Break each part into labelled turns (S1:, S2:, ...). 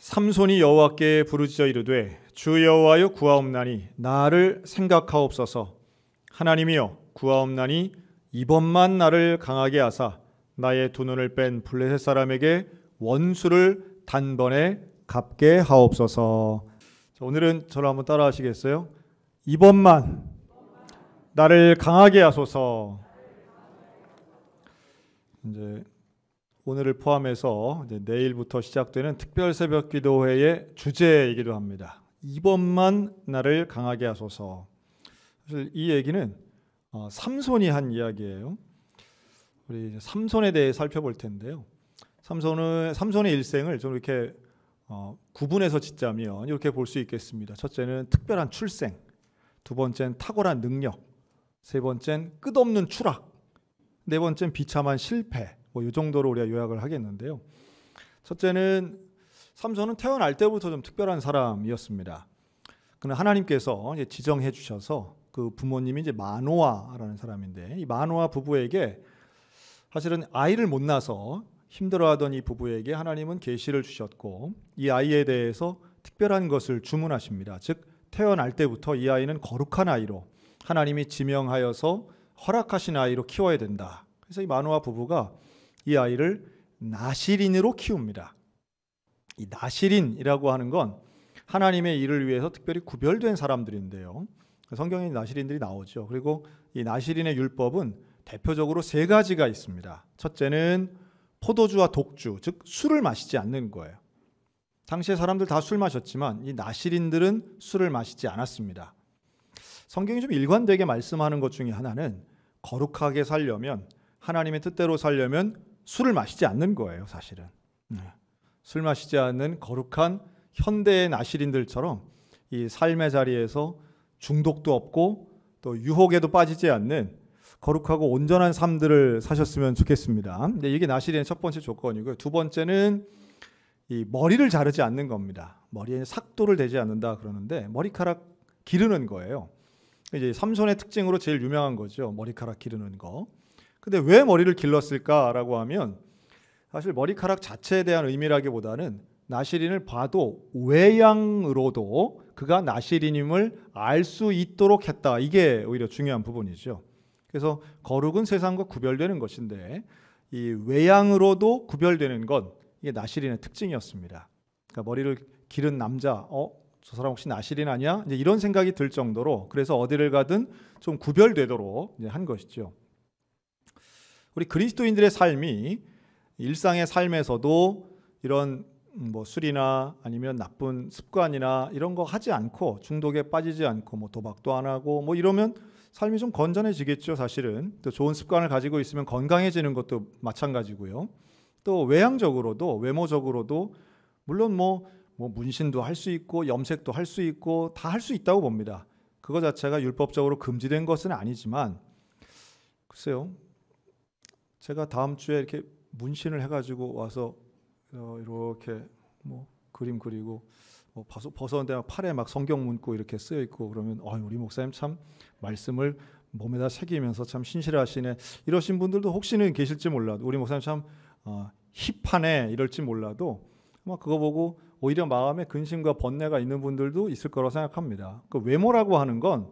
S1: 삼손이 여호와께 부르짖어 이르되 주 여호와여 구하옵나니 나를 생각하옵소서. 하나님이여 구하옵나니 이번만 나를 강하게 하사 나의 두 눈을 뺀 블레셋 사람에게 원수를 단번에 갚게 하옵소서. 오늘은 저를 한번 따라 하시겠어요? 이번만 나를 강하게 하소서. 이제 오늘을 포함해서 이제 내일부터 시작되는 특별 새벽 기도회의 주제이기도 합니다. 이번만 나를 강하게 하소서. 사실 이 얘기는 삼손이 한 이야기예요. 우리 삼손에 대해 살펴볼 텐데요. 삼손의 일생을 좀 이렇게 구분해서 짓자면 이렇게 볼 수 있겠습니다. 첫째는 특별한 출생, 두 번째는 탁월한 능력, 세 번째는 끝없는 추락, 네 번째는 비참한 실패. 이 정도로 우리가 요약을 하겠는데요. 첫째는 삼손은 태어날 때부터 좀 특별한 사람이었습니다. 그는 하나님께서 이제 지정해 주셔서 그 부모님이 이제 마노아라는 사람인데, 이 마노아 부부에게 사실은 아이를 못 낳아서 힘들어하던 이 부부에게 하나님은 계시를 주셨고, 이 아이에 대해서 특별한 것을 주문하십니다. 즉 태어날 때부터 이 아이는 거룩한 아이로 하나님이 지명하여서 허락하신 아이로 키워야 된다. 그래서 이 마노아 부부가 이 아이를 나시린으로 키웁니다. 이 나시린이라고 하는 건 하나님의 일을 위해서 특별히 구별된 사람들인데요. 성경에 나시린들이 나오죠. 그리고 이 나시린의 율법은 대표적으로 세 가지가 있습니다. 첫째는 포도주와 독주, 즉 술을 마시지 않는 거예요. 당시에 사람들 다 술 마셨지만 이 나시린들은 술을 마시지 않았습니다. 성경이 좀 일관되게 말씀하는 것 중에 하나는 거룩하게 살려면, 하나님의 뜻대로 살려면 술을 마시지 않는 거예요, 사실은. 술 마시지 않는 거룩한 현대의 나시린들처럼 이 삶의 자리에서 중독도 없고 또 유혹에도 빠지지 않는 거룩하고 온전한 삶들을 사셨으면 좋겠습니다. 근데 이게 나시린의 첫 번째 조건이고요. 두 번째는 이 머리를 자르지 않는 겁니다. 머리에 삭도를 대지 않는다 그러는데 머리카락 기르는 거예요. 이제 삼손의 특징으로 제일 유명한 거죠. 머리카락 기르는 거. 근데 왜 머리를 길렀을까라고 하면 사실 머리카락 자체에 대한 의미라기보다는 나시린을 봐도 외양으로도 그가 나시린임을 알 수 있도록 했다. 이게 오히려 중요한 부분이죠. 그래서 거룩은 세상과 구별되는 것인데 이 외양으로도 구별되는 건 이게 나시린의 특징이었습니다. 그러니까 머리를 기른 남자, 저 사람 혹시 나시린 아니야? 이제 이런 생각이 들 정도로, 그래서 어디를 가든 좀 구별되도록 이제 한 것이죠. 우리 그리스도인들의 삶이 일상의 삶에서도 이런 술이나 아니면 나쁜 습관이나 이런 거 하지 않고 중독에 빠지지 않고 도박도 안 하고 이러면 삶이 좀 건전해지겠죠. 사실은 또 좋은 습관을 가지고 있으면 건강해지는 것도 마찬가지고요. 또 외향적으로도, 외모적으로도 물론 문신도 할 수 있고 염색도 할 수 있고 다 할 수 있다고 봅니다. 그거 자체가 율법적으로 금지된 것은 아니지만, 글쎄요, 제가 다음 주에 이렇게 문신을 해가지고 와서 이렇게 그림 그리고 벗었는데 팔에 막 성경 문구 이렇게 쓰여 있고 그러면 우리 목사님 참 말씀을 몸에다 새기면서 참 신실하시네, 이러신 분들도 혹시는 계실지 몰라도, 우리 목사님 참 힙하네 이럴지 몰라도 아마 그거 보고 오히려 마음에 근심과 번뇌가 있는 분들도 있을 거라고 생각합니다. 그 외모라고 하는 건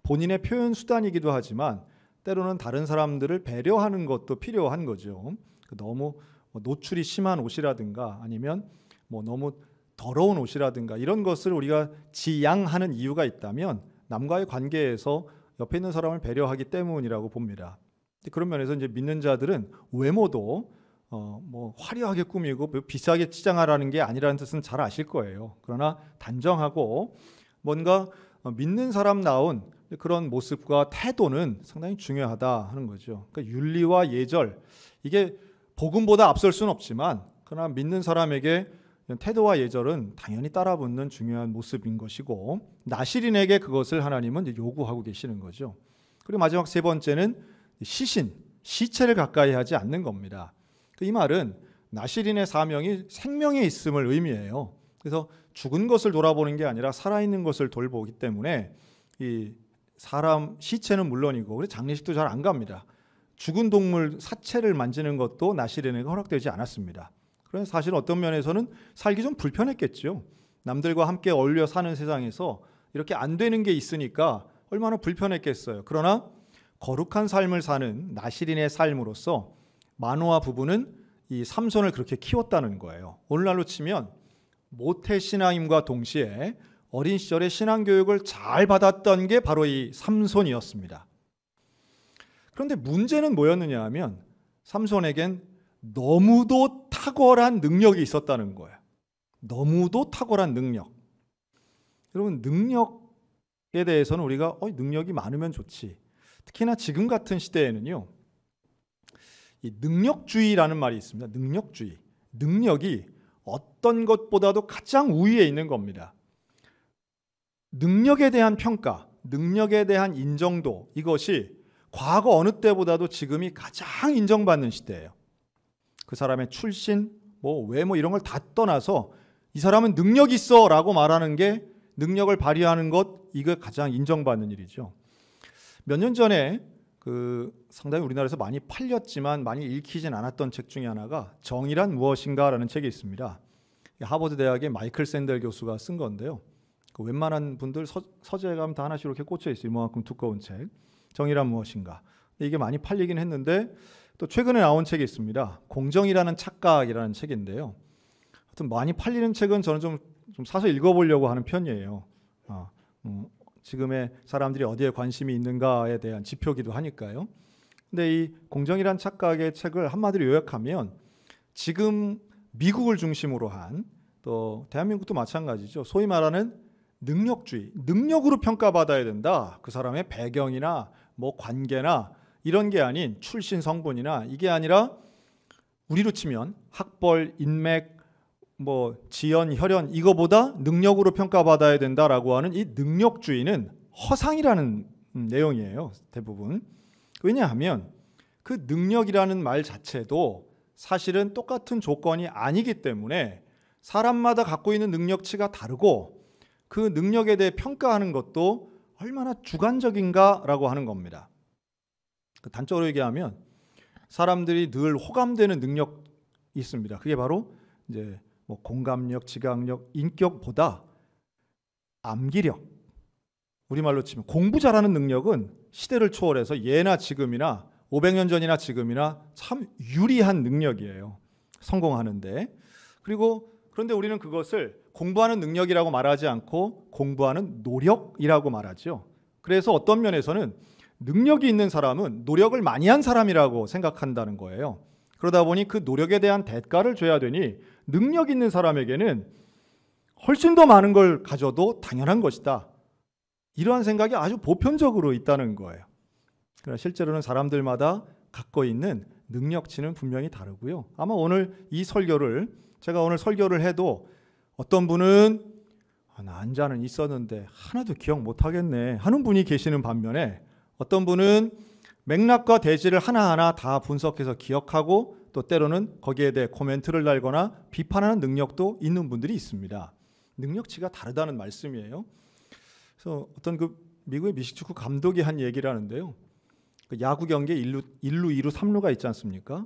S1: 본인의 표현 수단이기도 하지만 때로는 다른 사람들을 배려하는 것도 필요한 거죠. 너무 노출이 심한 옷이라든가 아니면 너무 더러운 옷이라든가 이런 것을 우리가 지양하는 이유가 있다면 남과의 관계에서 옆에 있는 사람을 배려하기 때문이라고 봅니다. 그런 면에서 이제 믿는 자들은 외모도 화려하게 꾸미고 비싸게 치장하라는 게 아니라는 뜻은 잘 아실 거예요. 그러나 단정하고 뭔가 믿는 사람다운 그런 모습과 태도는 상당히 중요하다 하는 거죠. 그러니까 윤리와 예절, 이게 복음보다 앞설 수는 없지만 그러나 믿는 사람에게 태도와 예절은 당연히 따라붙는 중요한 모습인 것이고, 나시린에게 그것을 하나님은 이제 요구하고 계시는 거죠. 그리고 마지막 세 번째는 시체를 가까이 하지 않는 겁니다. 이 말은 나시린의 사명이 생명에 있음을 의미해요. 그래서 죽은 것을 돌아보는 게 아니라 살아있는 것을 돌보기 때문에 이 사람 시체는 물론이고 그래서 장례식도 잘 안 갑니다. 죽은 동물 사체를 만지는 것도 나시린에게 허락되지 않았습니다. 그래서 사실 어떤 면에서는 살기 좀 불편했겠죠. 남들과 함께 어울려 사는 세상에서 이렇게 안 되는 게 있으니까 얼마나 불편했겠어요. 그러나 거룩한 삶을 사는 나시린의 삶으로서 마노아 부부는 이 삼손을 그렇게 키웠다는 거예요. 오늘날로 치면 모태 신앙임과 동시에 어린 시절에 신앙 교육을 잘 받았던 게 바로 이 삼손이었습니다. 그런데 문제는 뭐였느냐 하면 삼손에겐 너무도 탁월한 능력이 있었다는 거예요. 너무도 탁월한 능력. 여러분, 능력에 대해서는 우리가 능력이 많으면 좋지. 특히나 지금 같은 시대에는요, 이 능력주의라는 말이 있습니다. 능력주의. 능력이 어떤 것보다도 가장 우위에 있는 겁니다. 능력에 대한 평가, 능력에 대한 인정도, 이것이 과거 어느 때보다도 지금이 가장 인정받는 시대예요. 그 사람의 출신, 외모 이런 걸 다 떠나서 이 사람은 능력이 있어 라고 말하는 게, 능력을 발휘하는 것, 이거 가장 인정받는 일이죠. 몇 년 전에 상당히 우리나라에서 많이 팔렸지만 많이 읽히진 않았던 책 중에 하나가 정의란 무엇인가라는 책이 있습니다. 하버드 대학의 마이클 샌델 교수가 쓴 건데요. 웬만한 분들 서재에 가면 다 하나씩 이렇게 꽂혀 있어요. 이만큼 두꺼운 책. 정의란 무엇인가. 이게 많이 팔리긴 했는데 또 최근에 나온 책이 있습니다. 공정이라는 착각이라는 책인데요. 하여튼 많이 팔리는 책은 저는 좀 사서 읽어보려고 하는 편이에요. 지금의 사람들이 어디에 관심이 있는가에 대한 지표기도 하니까요. 근데 이 공정이란 착각의 책을 한마디로 요약하면 지금 미국을 중심으로 한, 또 대한민국도 마찬가지죠. 소위 말하는 능력주의, 능력으로 평가받아야 된다. 그 사람의 배경이나 관계나 이런 게 아닌 출신 성분이나, 이게 아니라 우리로 치면 학벌, 인맥, 지연, 혈연, 이거보다 능력으로 평가받아야 된다라고 하는 이 능력주의는 허상이라는 내용이에요. 대부분. 왜냐하면 그 능력이라는 말 자체도 사실은 똑같은 조건이 아니기 때문에 사람마다 갖고 있는 능력치가 다르고, 그 능력에 대해 평가하는 것도 얼마나 주관적인가라고 하는 겁니다. 단적으로 얘기하면 사람들이 늘 호감되는 능력이 있습니다. 그게 바로 이제 공감력, 지각력, 인격보다 암기력, 우리말로 치면 공부 잘하는 능력은 시대를 초월해서 예나 지금이나 500년 전이나 지금이나 참 유리한 능력이에요. 성공하는데. 그런데 우리는 그것을 공부하는 능력이라고 말하지 않고 공부하는 노력이라고 말하죠. 그래서 어떤 면에서는 능력이 있는 사람은 노력을 많이 한 사람이라고 생각한다는 거예요. 그러다 보니 그 노력에 대한 대가를 줘야 되니 능력 있는 사람에게는 훨씬 더 많은 걸 가져도 당연한 것이다. 이러한 생각이 아주 보편적으로 있다는 거예요. 그러나 실제로는 사람들마다 갖고 있는 능력치는 분명히 다르고요. 아마 제가 오늘 설교를 해도 어떤 분은 나 안자는 있었는데 하나도 기억 못하겠네 하는 분이 계시는 반면에, 어떤 분은 맥락과 대지를 하나하나 다 분석해서 기억하고 또 때로는 거기에 대해 코멘트를 달거나 비판하는 능력도 있는 분들이 있습니다. 능력치가 다르다는 말씀이에요. 그래서 어떤 미국의 미식축구 감독이 한 얘기를 하는데요. 야구 경기에 1루, 2루, 3루가 있지 않습니까?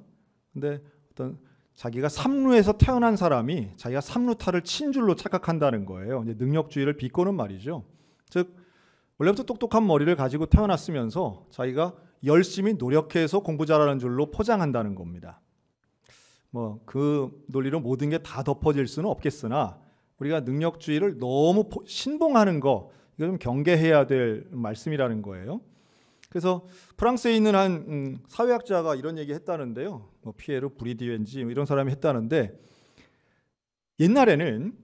S1: 근데 자기가 3루에서 태어난 사람이 자기가 3루타를 친 줄로 착각한다는 거예요. 이제 능력주의를 비꼬는 말이죠. 즉 원래부터 똑똑한 머리를 가지고 태어났으면서 자기가 열심히 노력해서 공부 잘하는 줄로 포장한다는 겁니다. 그 논리로 모든 게 다 덮어질 수는 없겠으나 우리가 능력주의를 너무 신봉하는 거, 이거 좀 경계해야 될 말씀이라는 거예요. 그래서 프랑스에 있는 한 사회학자가 이런 얘기 했다는데요. 피에르 브리디엔지 이런 사람이 했다는데, 옛날에는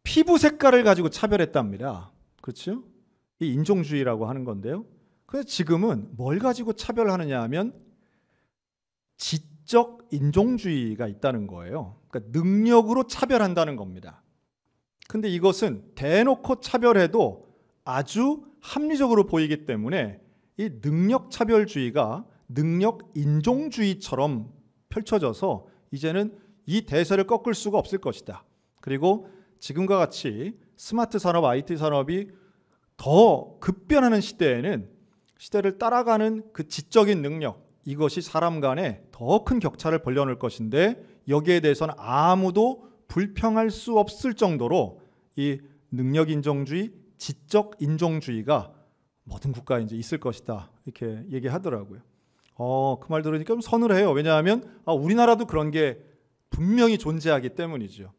S1: 피부 색깔을 가지고 차별했답니다. 그렇죠? 이 인종주의라고 하는 건데요. 그래서 지금은 뭘 가지고 차별하느냐 하면 지적 인종주의가 있다는 거예요. 그러니까 능력으로 차별한다는 겁니다. 근데 이것은 대놓고 차별해도 아주 합리적으로 보이기 때문에 이 능력 차별주의가 능력 인종주의처럼 펼쳐져서 이제는 이 대세를 꺾을 수가 없을 것이다. 그리고 지금과 같이 스마트 산업, IT 산업이 더 급변하는 시대에는 시대를 따라가는 그 지적인 능력, 이것이 사람 간에 더 큰 격차를 벌려놓을 것인데, 여기에 대해서는 아무도 불평할 수 없을 정도로 이 능력 인정주의, 지적 인종주의가 모든 국가에 이제 있을 것이다 이렇게 얘기하더라고요. 그 말 들으니까 좀 서늘해요. 왜냐하면 우리나라도 그런 게 분명히 존재하기 때문이죠.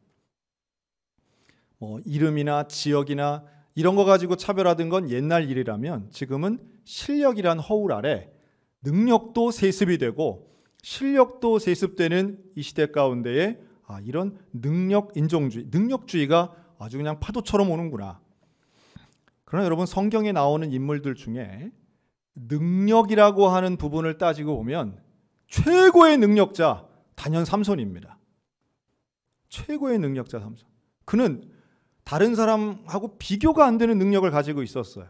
S1: 뭐 이름이나 지역이나 이런 거 가지고 차별하던 건 옛날 일이라면 지금은 실력이란 허울 아래 능력도 세습이 되고 실력도 세습되는 이 시대 가운데에 이런 능력 인종주의, 능력주의가 아주 그냥 파도처럼 오는구나. 그러나 여러분, 성경에 나오는 인물들 중에 능력이라고 하는 부분을 따지고 보면 최고의 능력자 단연 삼손입니다. 최고의 능력자 삼손. 그는 다른 사람하고 비교가 안 되는 능력을 가지고 있었어요.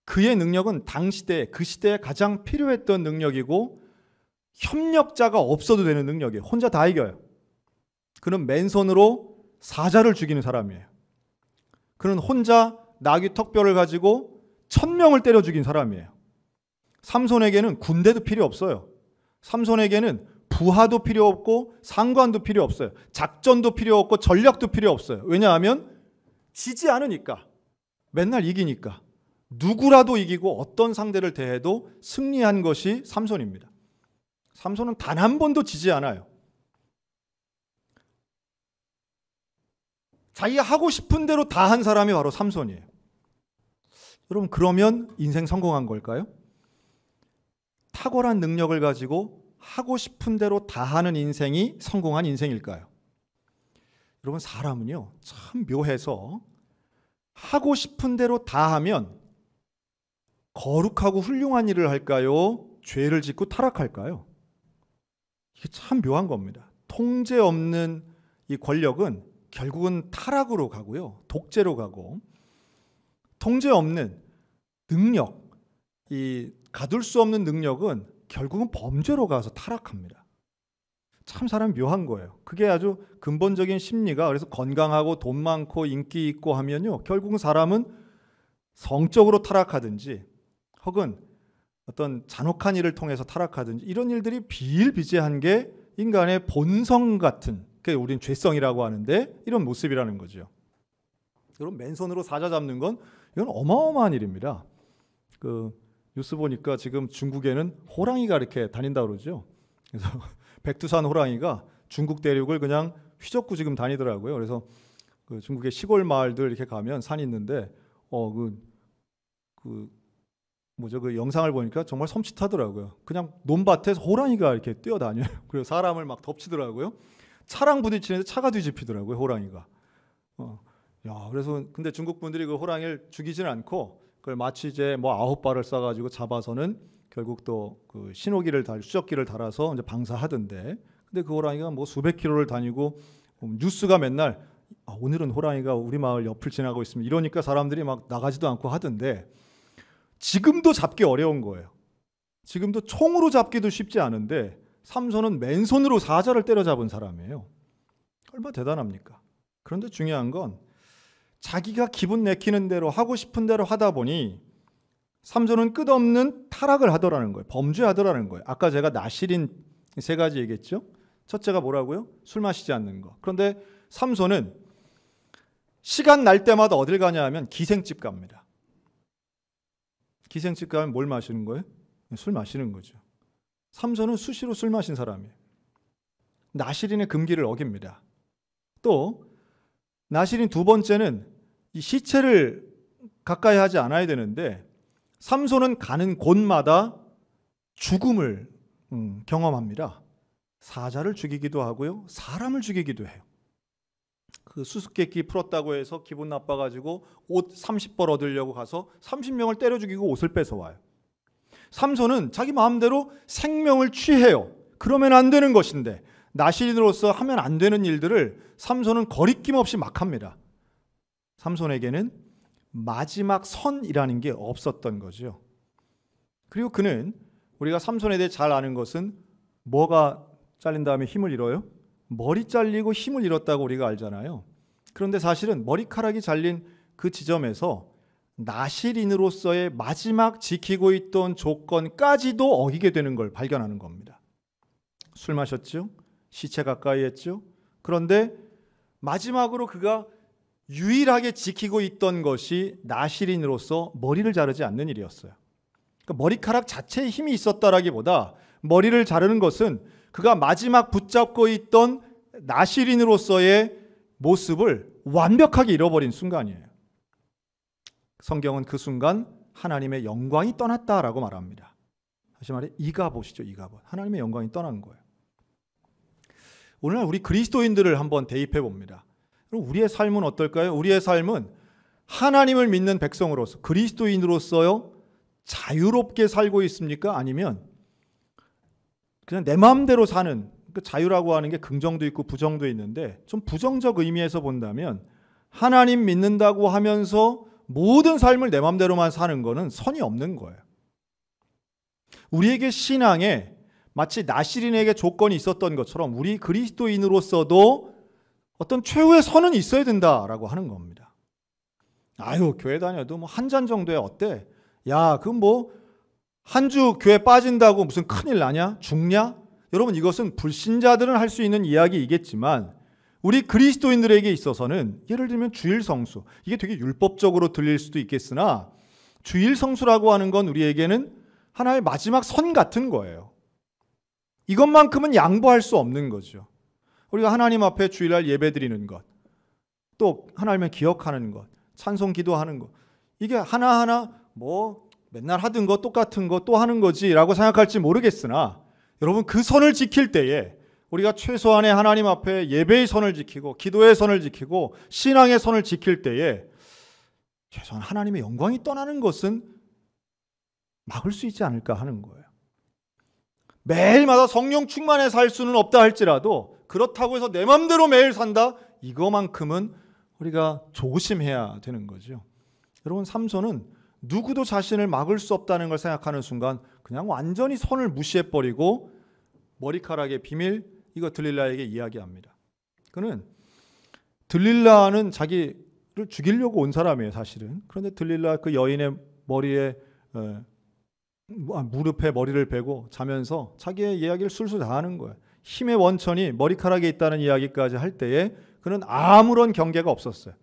S1: 그의 능력은 당시대 그 시대에 가장 필요했던 능력이고 협력자가 없어도 되는 능력이에요. 혼자 다 이겨요. 그는 맨손으로 사자를 죽이는 사람이에요. 그는 혼자 나귀 턱뼈를 가지고 1000명을 때려 죽인 사람이에요. 삼손에게는 군대도 필요 없어요. 삼손에게는 부하도 필요 없고 상관도 필요 없어요. 작전도 필요 없고 전략도 필요 없어요. 왜냐하면 지지 않으니까. 맨날 이기니까. 누구라도 이기고 어떤 상대를 대해도 승리한 것이 삼손입니다. 삼손은 단 한 번도 지지 않아요. 자기가 하고 싶은 대로 다 한 사람이 바로 삼손이에요. 여러분, 그러면 인생 성공한 걸까요? 탁월한 능력을 가지고 하고 싶은 대로 다 하는 인생이 성공한 인생일까요? 여러분, 사람은요 참 묘해서 하고 싶은 대로 다 하면 거룩하고 훌륭한 일을 할까요? 죄를 짓고 타락할까요? 이게 참 묘한 겁니다. 통제 없는 이 권력은 결국은 타락으로 가고요. 독재로 가고, 통제 없는 능력, 이 가둘 수 없는 능력은 결국은 범죄로 가서 타락합니다. 참 사람 묘한 거예요. 그게 아주 근본적인 심리가, 그래서 건강하고 돈 많고 인기 있고 하면요 결국은 사람은 성적으로 타락하든지 혹은 어떤 잔혹한 일을 통해서 타락하든지 이런 일들이 비일비재한 게 인간의 본성 같은, 그게 우리는 죄성이라고 하는데 이런 모습이라는 거죠. 여러분, 맨손으로 사자 잡는 건 이건 어마어마한 일입니다. 그 뉴스 보니까 지금 중국에는 호랑이가 이렇게 다닌다고 그러죠. 그래서 백두산 호랑이가 중국 대륙을 그냥 휘젓고 지금 다니더라고요. 그래서 그 중국의 시골 마을들 이렇게 가면 산이 있는데 그 영상을 보니까 정말 섬찟하더라고요. 그냥 논밭에서 호랑이가 이렇게 뛰어다녀요. 그리고 사람을 막 덮치더라고요. 차랑 부딪히는데 차가 뒤집히더라고요, 호랑이가. 그래서 근데 중국 분들이 그 호랑이를 죽이지는 않고 그걸 마치 이제 뭐 9발을 쏴가지고 잡아서는 결국 또 그 수적기를 달아서 이제 방사하던데. 근데 그 호랑이가 뭐 수백 킬로를 다니고 뉴스가 맨날 오늘은 호랑이가 우리 마을 옆을 지나가고 있습니다. 이러니까 사람들이 막 나가지도 않고 하던데, 지금도 잡기 어려운 거예요. 지금도 총으로 잡기도 쉽지 않은데 삼손은 맨손으로 사자를 때려잡은 사람이에요. 얼마나 대단합니까? 그런데 중요한 건 자기가 기분 내키는 대로 하고 싶은 대로 하다 보니 삼손은 끝없는 타락을 하더라는 거예요. 범죄하더라는 거예요. 아까 제가 나실인 3가지 얘기했죠. 첫째가 뭐라고요? 술 마시지 않는 거. 그런데 삼손은 시간 날 때마다 어딜 가냐 하면 기생집 갑니다. 기생집 가면 뭘 마시는 거예요? 술 마시는 거죠. 삼손은 수시로 술 마신 사람이에요. 나실인의 금기를 어깁니다. 또 나실인 2번째는 이 시체를 가까이 하지 않아야 되는데 삼손은 가는 곳마다 죽음을 경험합니다. 사자를 죽이기도 하고요, 사람을 죽이기도 해요. 그 수수께끼 풀었다고 해서 기분 나빠가지고 옷 30벌 얻으려고 가서 30명을 때려 죽이고 옷을 뺏어와요. 삼손은 자기 마음대로 생명을 취해요. 그러면 안 되는 것인데, 나실인으로서 하면 안 되는 일들을 삼손은 거리낌 없이 막 합니다. 삼손에게는 마지막 선이라는 게 없었던 거죠. 그리고 그는, 우리가 삼손에 대해 잘 아는 것은 뭐가 잘린 다음에 힘을 잃어요? 머리 잘리고 힘을 잃었다고 우리가 알잖아요. 그런데 사실은 머리카락이 잘린 그 지점에서 나실인으로서의 마지막 지키고 있던 조건까지도 어기게 되는 걸 발견하는 겁니다. 술 마셨죠? 시체 가까이 했죠. 그런데 마지막으로 그가 유일하게 지키고 있던 것이 나실인으로서 머리를 자르지 않는 일이었어요. 그러니까 머리카락 자체에 힘이 있었다라기보다 머리를 자르는 것은 그가 마지막 붙잡고 있던 나실인으로서의 모습을 완벽하게 잃어버린 순간이에요. 성경은 그 순간 하나님의 영광이 떠났다라고 말합니다. 다시 말해 이가봇이죠. 이가봇. 하나님의 영광이 떠난 거예요. 오늘날 우리 그리스도인들을 한번 대입해 봅니다. 그럼 우리의 삶은 어떨까요? 우리의 삶은 하나님을 믿는 백성으로서 그리스도인으로서요 자유롭게 살고 있습니까? 아니면 그냥 내 마음대로 사는, 그 자유라고 하는 게 긍정도 있고 부정도 있는데 좀 부정적 의미에서 본다면 하나님 믿는다고 하면서 모든 삶을 내 마음대로만 사는 거는 선이 없는 거예요. 우리에게 신앙에 마치 나실인에게 조건이 있었던 것처럼 우리 그리스도인으로서도 어떤 최후의 선은 있어야 된다라고 하는 겁니다. 아유, 교회 다녀도 뭐 한 잔 정도야 어때? 야, 그럼 뭐 한 주 교회 빠진다고 무슨 큰일 나냐? 죽냐? 여러분, 이것은 불신자들은 할 수 있는 이야기이겠지만 우리 그리스도인들에게 있어서는 예를 들면 주일 성수, 이게 되게 율법적으로 들릴 수도 있겠으나 주일 성수라고 하는 건 우리에게는 하나의 마지막 선 같은 거예요. 이것만큼은 양보할 수 없는 거죠. 우리가 하나님 앞에 주일날 예배드리는 것, 또 하나님을 기억하는 것, 찬송 기도하는 것, 이게 하나하나 뭐 맨날 하던 거 똑같은 거 또 하는 거지라고 생각할지 모르겠으나 여러분, 그 선을 지킬 때에 우리가 최소한의 하나님 앞에 예배의 선을 지키고 기도의 선을 지키고 신앙의 선을 지킬 때에 최소한 하나님의 영광이 떠나는 것은 막을 수 있지 않을까 하는 거예요. 매일마다 성령 충만해 살 수는 없다 할지라도 그렇다고 해서 내 맘대로 매일 산다? 이거만큼은 우리가 조심해야 되는 거죠. 여러분, 삼손은 누구도 자신을 막을 수 없다는 걸 생각하는 순간 그냥 완전히 선을 무시해버리고 머리카락의 비밀, 이거 들릴라에게 이야기합니다. 그는 들릴라는 자기를 죽이려고 온 사람이에요, 사실은. 그런데 들릴라 그 여인의 머리에 무릎에 머리를 베고 자면서 자기의 이야기를 술술 다 하는 거예요. 힘의 원천이 머리카락에 있다는 이야기까지 할 때에 그는 아무런 경계가 없었어요.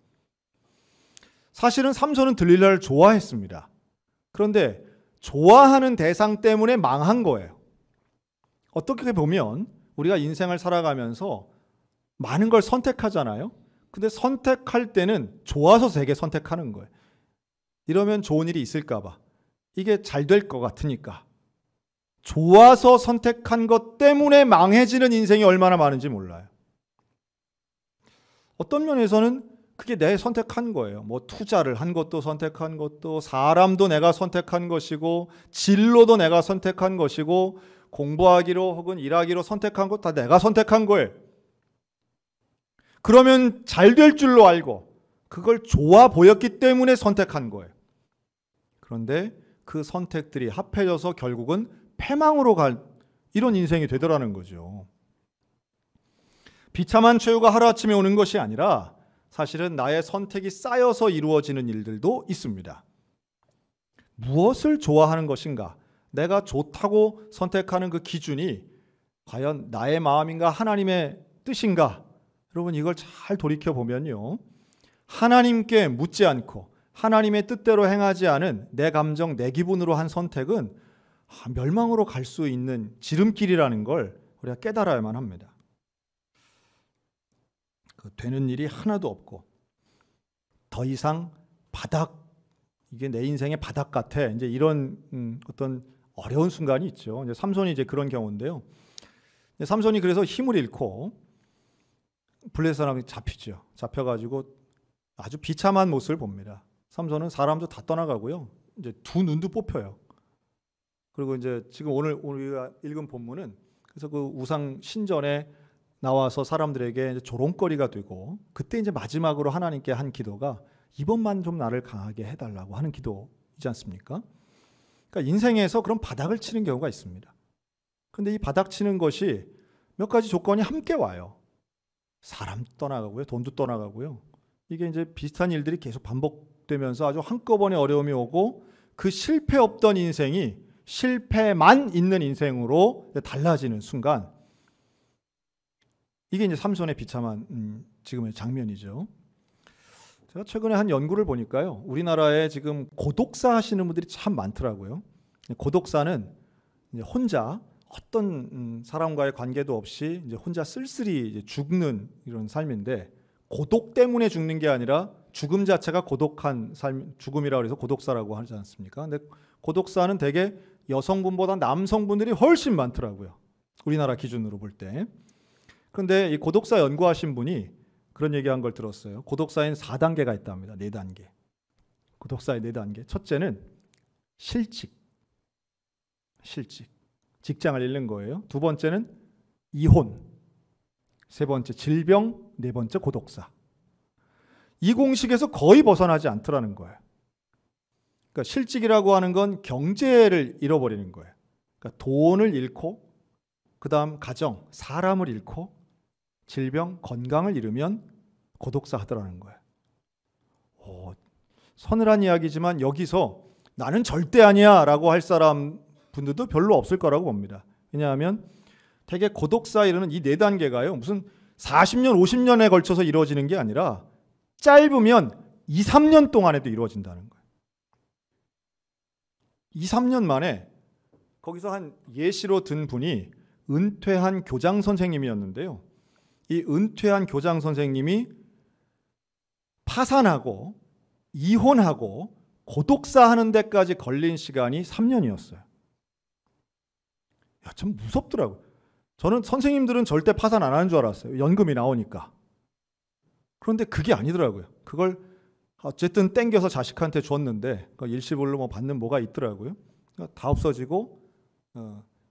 S1: 사실은 삼손은 들릴라를 좋아했습니다. 그런데 좋아하는 대상 때문에 망한 거예요. 어떻게 보면 우리가 인생을 살아가면서 많은 걸 선택하잖아요. 근데 선택할 때는 좋아서 되게 선택하는 거예요. 이러면 좋은 일이 있을까 봐. 이게 잘 될 것 같으니까. 좋아서 선택한 것 때문에 망해지는 인생이 얼마나 많은지 몰라요. 어떤 면에서는 그게 내 선택한 거예요. 뭐 투자를 한 것도 선택한 것도, 사람도 내가 선택한 것이고, 진로도 내가 선택한 것이고, 공부하기로 혹은 일하기로 선택한 것 다 내가 선택한 거예요. 그러면 잘 될 줄로 알고 그걸 좋아 보였기 때문에 선택한 거예요. 그런데 그 선택들이 합해져서 결국은 패망으로 갈 이런 인생이 되더라는 거죠. 비참한 최후가 하루아침에 오는 것이 아니라 사실은 나의 선택이 쌓여서 이루어지는 일들도 있습니다. 무엇을 좋아하는 것인가? 내가 좋다고 선택하는 그 기준이 과연 나의 마음인가 하나님의 뜻인가? 여러분, 이걸 잘 돌이켜보면요, 하나님께 묻지 않고 하나님의 뜻대로 행하지 않은 내 감정, 내 기분으로 한 선택은 멸망으로 갈 수 있는 지름길이라는 걸 우리가 깨달아야만 합니다. 되는 일이 하나도 없고 더 이상 바닥, 이게 내 인생의 바닥 같아, 이제 이런 어떤 어려운 순간이 있죠. 이제 삼손이 이제 그런 경우인데요. 삼손이 그래서 힘을 잃고 블레셋 사람이 잡히죠. 잡혀가지고 아주 비참한 모습을 봅니다. 삼손은 사람도 다 떠나가고요. 이제 두 눈도 뽑혀요. 그리고 이제 지금 오늘 우리가 읽은 본문은 그래서 그 우상 신전에 나와서 사람들에게 이제 조롱거리가 되고, 그때 이제 마지막으로 하나님께 한 기도가 이번만 좀 나를 강하게 해달라고 하는 기도이지 않습니까? 그러니까 인생에서 그런 바닥을 치는 경우가 있습니다. 그런데 이 바닥 치는 것이 몇 가지 조건이 함께 와요. 사람도 떠나가고요, 돈도 떠나가고요. 이게 이제 비슷한 일들이 계속 반복되면서 아주 한꺼번에 어려움이 오고 그 실패 없던 인생이 실패만 있는 인생으로 달라지는 순간, 이게 이제 삼손의 비참한 지금의 장면이죠. 제가 최근에 한 연구를 보니까요, 우리나라에 지금 고독사 하시는 분들이 참 많더라고요. 고독사는 이제 혼자 어떤 사람과의 관계도 없이 이제 혼자 쓸쓸히 이제 죽는 이런 삶인데, 고독 때문에 죽는 게 아니라 죽음 자체가 고독한 삶, 죽음이라고 해서 고독사라고 하지 않습니까? 근데 고독사는 대개 여성분보다 남성분들이 훨씬 많더라고요, 우리나라 기준으로 볼 때. 그런데 이 고독사 연구하신 분이 그런 얘기한 걸 들었어요. 고독사에는 4단계가 있답니다. 4단계. 고독사의 4단계. 첫째는 실직. 직장을 잃는 거예요. 두 번째는 이혼. 세 번째 질병. 네 번째 고독사. 이 공식에서 거의 벗어나지 않더라는 거예요. 그러니까 실직이라고 하는 건 경제를 잃어버리는 거예요. 그러니까 돈을 잃고, 그 다음 가정, 사람을 잃고, 질병, 건강을 잃으면 고독사 하더라는 거예요. 서늘한 이야기지만 여기서 나는 절대 아니야 라고 할 사람 분들도 별로 없을 거라고 봅니다. 왜냐하면 되게 고독사 이르는 이 4단계가요, 무슨 40년, 50년에 걸쳐서 이루어지는 게 아니라 짧으면 2, 3년 동안에도 이루어진다는 거예요. 2, 3년 만에 거기서 한 예시로 든 분이 은퇴한 교장 선생님이었는데요. 이 은퇴한 교장 선생님이 파산하고 이혼하고 고독사 하는 데까지 걸린 시간이 3년이었어요. 참 무섭더라고요. 저는 선생님들은 절대 파산 안 하는 줄 알았어요. 연금이 나오니까. 그런데 그게 아니더라고요. 그걸 어쨌든 땡겨서 자식한테 줬는데 일시불로 뭐 받는 뭐가 있더라고요. 다 없어지고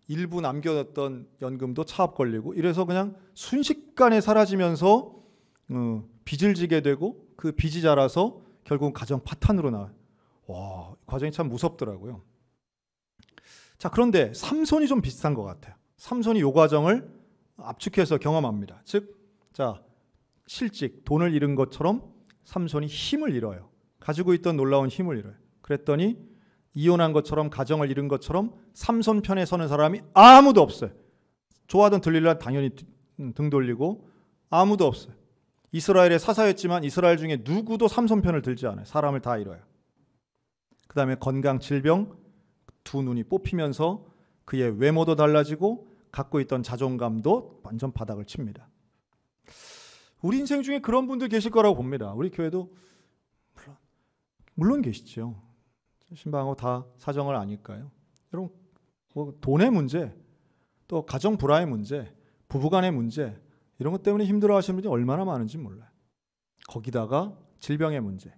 S1: 일부 남겨뒀던 연금도 차압 걸리고, 이래서 그냥 순식간에 사라지면서 빚을 지게 되고, 그 빚이 자라서 결국은 가정 파탄으로 나와요. 와, 과정이 참 무섭더라고요. 자, 그런데 삼손이 좀 비슷한 것 같아요. 삼손이 이 과정을 압축해서 경험합니다. 즉, 자, 실직, 돈을 잃은 것처럼 삼손이 힘을 잃어요. 가지고 있던 놀라운 힘을 잃어요. 그랬더니 이혼한 것처럼, 가정을 잃은 것처럼 삼손 편에 서는 사람이 아무도 없어요. 좋아하던 들릴라 당연히 등 돌리고, 아무도 없어요. 이스라엘의 사사였지만 이스라엘 중에 누구도 삼손 편을 들지 않아요. 사람을 다 잃어요. 그 다음에 건강, 질병, 두 눈이 뽑히면서 그의 외모도 달라지고 갖고 있던 자존감도 완전 바닥을 칩니다. 우리 인생 중에 그런 분들 계실 거라고 봅니다. 우리 교회도 물론 계시죠. 신방하고 다 사정을 아니까요. 여러분, 뭐 돈의 문제, 또 가정 불화의 문제, 부부간의 문제, 이런 것 때문에 힘들어하시는 분이 얼마나 많은지 몰라요. 거기다가 질병의 문제,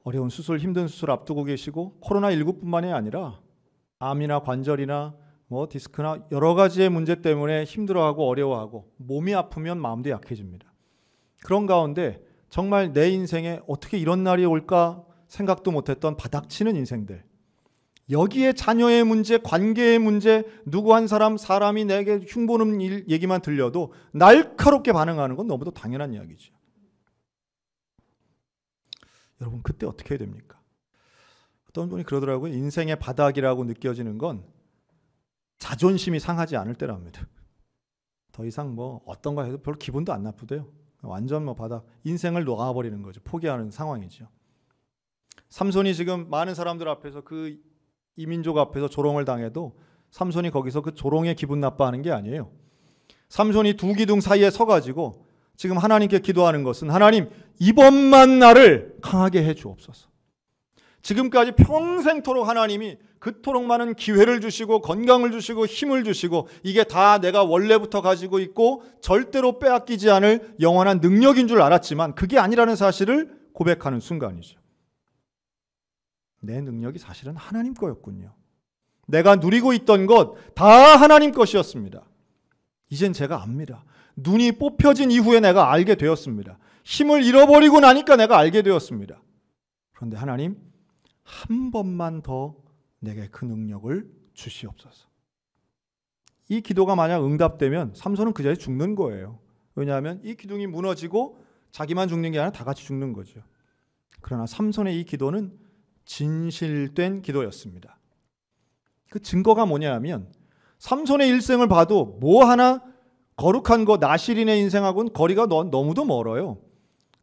S1: 어려운 수술, 힘든 수술 앞두고 계시고, 코로나19뿐만이 아니라 암이나 관절이나 뭐 디스크나 여러 가지의 문제 때문에 힘들어하고 어려워하고, 몸이 아프면 마음도 약해집니다. 그런 가운데 정말 내 인생에 어떻게 이런 날이 올까 생각도 못했던 바닥치는 인생들, 여기에 자녀의 문제, 관계의 문제, 누구 한 사람이 내게 흉보는 일 얘기만 들려도 날카롭게 반응하는 건 너무도 당연한 이야기죠. 여러분, 그때 어떻게 해야 됩니까? 어떤 분이 그러더라고요. 인생의 바닥이라고 느껴지는 건 자존심이 상하지 않을 때랍니다. 더 이상 뭐 어떤 거 해도 별로 기분도 안 나쁘대요. 완전 뭐 바닥, 인생을 놓아버리는 거죠. 포기하는 상황이죠. 삼손이 지금 많은 사람들 앞에서, 그 이민족 앞에서 조롱을 당해도 삼손이 거기서 그 조롱에 기분 나빠하는 게 아니에요. 삼손이 두 기둥 사이에 서가지고 지금 하나님께 기도하는 것은, 하나님, 이번만 나를 강하게 해 주옵소서. 지금까지 평생토록 하나님이 그토록 많은 기회를 주시고 건강을 주시고 힘을 주시고, 이게 다 내가 원래부터 가지고 있고 절대로 빼앗기지 않을 영원한 능력인 줄 알았지만 그게 아니라는 사실을 고백하는 순간이죠. 내 능력이 사실은 하나님 거였군요. 내가 누리고 있던 것 다 하나님 것이었습니다. 이젠 제가 압니다. 눈이 뽑혀진 이후에 내가 알게 되었습니다. 힘을 잃어버리고 나니까 내가 알게 되었습니다. 그런데 하나님, 한 번만 더 내게 그 능력을 주시옵소서. 이 기도가 만약 응답되면 삼손은 그 자리에 죽는 거예요. 왜냐하면 이 기둥이 무너지고 자기만 죽는 게 아니라 다 같이 죽는 거죠. 그러나 삼손의 이 기도는 진실된 기도였습니다. 그 증거가 뭐냐 하면, 삼손의 일생을 봐도 뭐 하나 거룩한 거 나실인의 인생하고는 거리가 너무도 멀어요.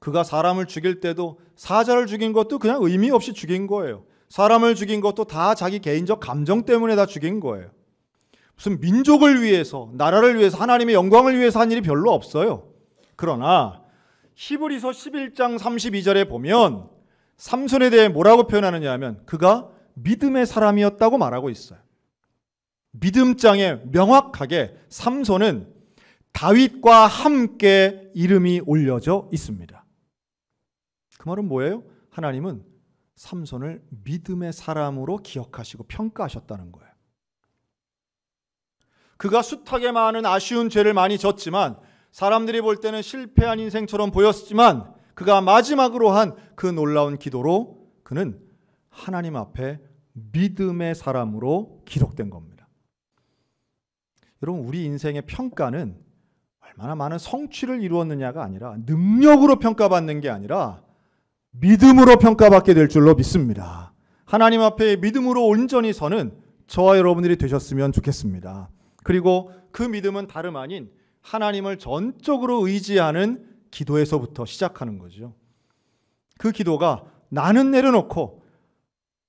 S1: 그가 사람을 죽일 때도 사자를 죽인 것도 그냥 의미 없이 죽인 거예요. 사람을 죽인 것도 다 자기 개인적 감정 때문에 다 죽인 거예요. 무슨 민족을 위해서, 나라를 위해서, 하나님의 영광을 위해서 한 일이 별로 없어요. 그러나 히브리서 11장 32절에 보면 삼손에 대해 뭐라고 표현하느냐 하면 그가 믿음의 사람이었다고 말하고 있어요. 믿음장에 명확하게 삼손은 다윗과 함께 이름이 올려져 있습니다. 그 말은 뭐예요? 하나님은 삼손을 믿음의 사람으로 기억하시고 평가하셨다는 거예요. 그가 숱하게 많은 아쉬운 죄를 많이 졌지만 사람들이 볼 때는 실패한 인생처럼 보였지만 그가 마지막으로 한 그 놀라운 기도로 그는 하나님 앞에 믿음의 사람으로 기록된 겁니다. 여러분, 우리 인생의 평가는 얼마나 많은 성취를 이루었느냐가 아니라 능력으로 평가받는 게 아니라 믿음으로 평가받게 될 줄로 믿습니다. 하나님 앞에 믿음으로 온전히 서는 저와 여러분들이 되셨으면 좋겠습니다. 그리고 그 믿음은 다름 아닌 하나님을 전적으로 의지하는 기도에서부터 시작하는 거죠. 그 기도가 나는 내려놓고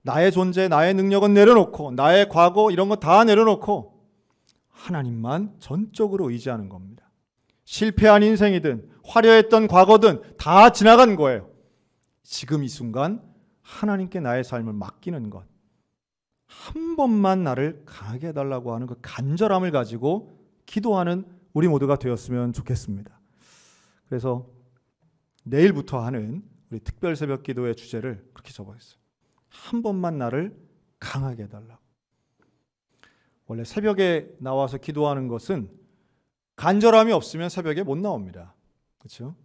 S1: 나의 존재, 나의 능력은 내려놓고 나의 과거 이런 거 다 내려놓고 하나님만 전적으로 의지하는 겁니다. 실패한 인생이든 화려했던 과거든 다 지나간 거예요. 지금 이 순간 하나님께 나의 삶을 맡기는 것, 한 번만 나를 강하게 해달라고 하는 그 간절함을 가지고 기도하는 우리 모두가 되었으면 좋겠습니다. 그래서 내일부터 하는 우리 특별 새벽 기도의 주제를 그렇게 적어있어요. 한 번만 나를 강하게 해달라고. 원래 새벽에 나와서 기도하는 것은 간절함이 없으면 새벽에 못 나옵니다. 그렇죠?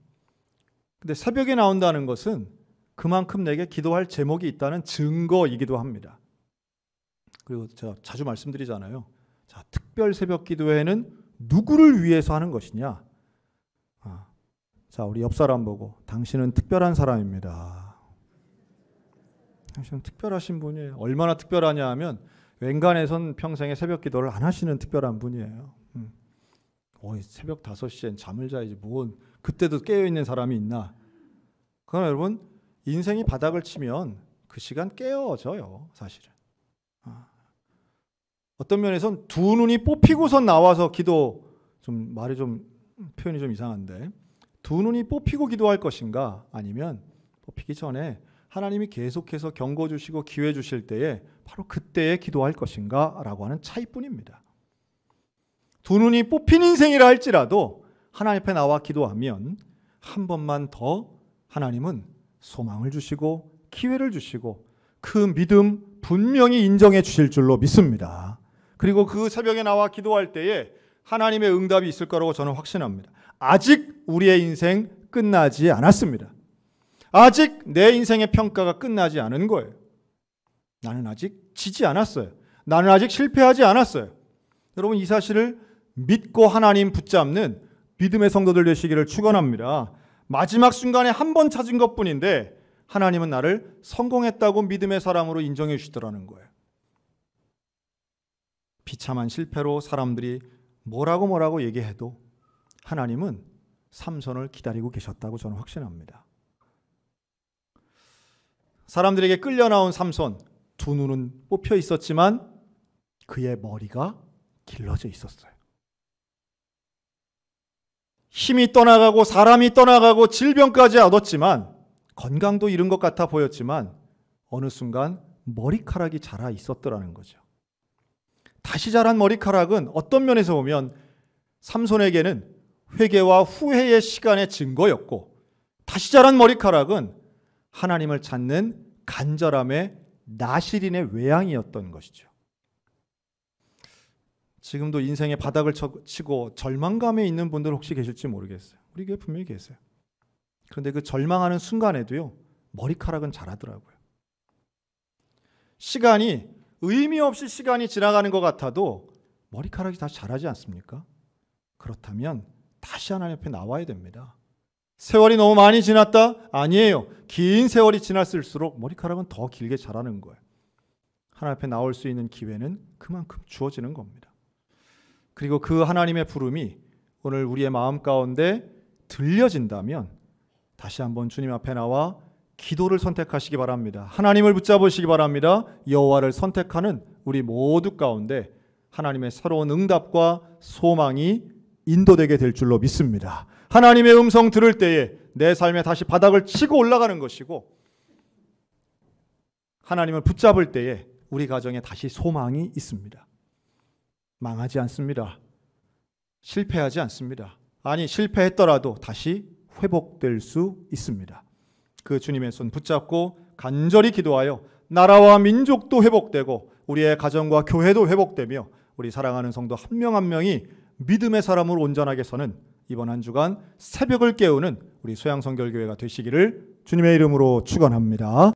S1: 근데 새벽에 나온다는 것은 그만큼 내게 기도할 제목이 있다는 증거이기도 합니다. 그리고 제가 자주 말씀드리잖아요. 자, 특별 새벽 기도회는 누구를 위해서 하는 것이냐? 자, 우리 옆 사람 보고 당신은 특별한 사람입니다. 당신은 특별하신 분이에요. 얼마나 특별하냐 하면 웬간해선 평생에 새벽 기도를 안 하시는 특별한 분이에요. 새벽 5시엔 잠을 자야지 뭔 그때도 깨어있는 사람이 있나? 그러나 여러분, 인생이 바닥을 치면 그 시간 깨어져요, 사실은. 어떤 면에선 두 눈이 뽑히고선 나와서 기도, 말이 표현이 좀 이상한데, 두 눈이 뽑히고 기도할 것인가, 아니면 뽑히기 전에 하나님이 계속해서 경고 주시고 기회 주실 때에 바로 그때에 기도할 것인가 라고 하는 차이뿐입니다. 두 눈이 뽑힌 인생이라 할지라도 하나님 앞에 나와 기도하면 한 번만 더 하나님은 소망을 주시고 기회를 주시고 그 믿음 분명히 인정해 주실 줄로 믿습니다. 그리고 그 새벽에 나와 기도할 때에 하나님의 응답이 있을 거라고 저는 확신합니다. 아직 우리의 인생 끝나지 않았습니다. 아직 내 인생의 평가가 끝나지 않은 거예요. 나는 아직 지지 않았어요. 나는 아직 실패하지 않았어요. 여러분, 이 사실을 믿고 하나님 붙잡는 믿음의 성도들 되시기를 축원합니다. 마지막 순간에 한 번 찾은 것뿐인데 하나님은 나를 성공했다고 믿음의 사람으로 인정해 주시더라는 거예요. 비참한 실패로 사람들이 뭐라고 얘기해도 하나님은 삼손을 기다리고 계셨다고 저는 확신합니다. 사람들에게 끌려 나온 삼손, 두 눈은 뽑혀 있었지만 그의 머리가 길러져 있었어요. 힘이 떠나가고 사람이 떠나가고 질병까지 얻었지만 건강도 잃은 것 같아 보였지만 어느 순간 머리카락이 자라 있었더라는 거죠. 다시 자란 머리카락은 어떤 면에서 보면 삼손에게는 회개와 후회의 시간의 증거였고, 다시 자란 머리카락은 하나님을 찾는 간절함의 나실인의 외양이었던 것이죠. 지금도 인생의 바닥을 치고 절망감에 있는 분들 혹시 계실지 모르겠어요. 우리 교회 분명히 계세요. 그런데 그 절망하는 순간에도요, 머리카락은 자라더라고요. 시간이 의미 없이 시간이 지나가는 것 같아도 머리카락이 다시 자라지 않습니까? 그렇다면 다시 하나님 앞에 나와야 됩니다. 세월이 너무 많이 지났다? 아니에요. 긴 세월이 지났을수록 머리카락은 더 길게 자라는 거예요. 하나님 앞에 나올 수 있는 기회는 그만큼 주어지는 겁니다. 그리고 그 하나님의 부름이 오늘 우리의 마음 가운데 들려진다면 다시 한번 주님 앞에 나와 기도를 선택하시기 바랍니다. 하나님을 붙잡으시기 바랍니다. 여호와를 선택하는 우리 모두 가운데 하나님의 새로운 응답과 소망이 인도되게 될 줄로 믿습니다. 하나님의 음성 들을 때에 내 삶에 다시 바닥을 치고 올라가는 것이고, 하나님을 붙잡을 때에 우리 가정에 다시 소망이 있습니다. 망하지 않습니다. 실패하지 않습니다. 아니, 실패했더라도 다시 회복될 수 있습니다. 그 주님의 손 붙잡고 간절히 기도하여 나라와 민족도 회복되고 우리의 가정과 교회도 회복되며 우리 사랑하는 성도 한 명 한 명이 믿음의 사람으로 온전하게 서는 이번 한 주간 새벽을 깨우는 우리 소양성결교회가 되시기를 주님의 이름으로 축원합니다.